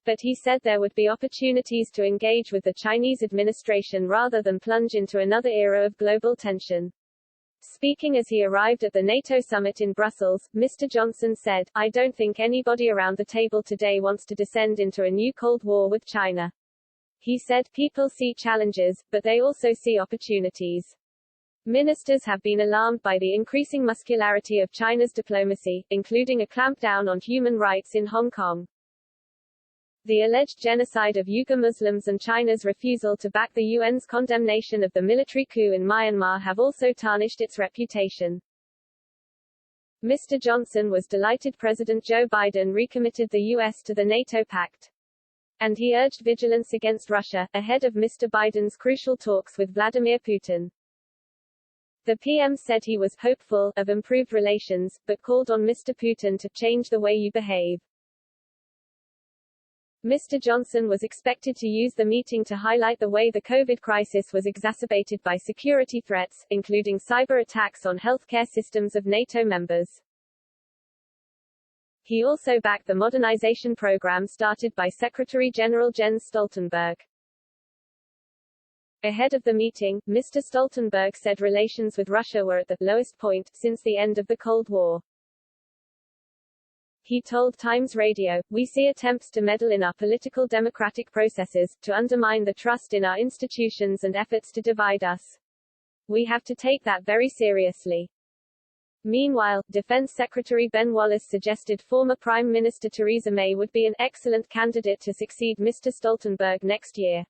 But he said there would be opportunities to engage with the Chinese administration rather than plunge into another era of global tension. Speaking as he arrived at the NATO summit in Brussels, Mr. Johnson said, "I don't think anybody around the table today wants to descend into a new Cold War with China." He said, "People see challenges, but they also see opportunities." Ministers have been alarmed by the increasing muscularity of China's diplomacy, including a clampdown on human rights in Hong Kong. The alleged genocide of Uyghur Muslims and China's refusal to back the UN's condemnation of the military coup in Myanmar have also tarnished its reputation. Mr. Johnson was delighted President Joe Biden recommitted the U.S. to the NATO pact. And he urged vigilance against Russia, ahead of Mr. Biden's crucial talks with Vladimir Putin. The PM said he was hopeful of improved relations, but called on Mr. Putin to change the way you behave. Mr. Johnson was expected to use the meeting to highlight the way the COVID crisis was exacerbated by security threats, including cyber attacks on healthcare systems of NATO members. He also backed the modernization program started by Secretary-General Jens Stoltenberg. Ahead of the meeting, Mr. Stoltenberg said relations with Russia were at the lowest point since the end of the Cold War. He told Times Radio, "We see attempts to meddle in our political democratic processes, to undermine the trust in our institutions and efforts to divide us. We have to take that very seriously." Meanwhile, Defense Secretary Ben Wallace suggested former Prime Minister Theresa May would be an excellent candidate to succeed Mr. Stoltenberg next year.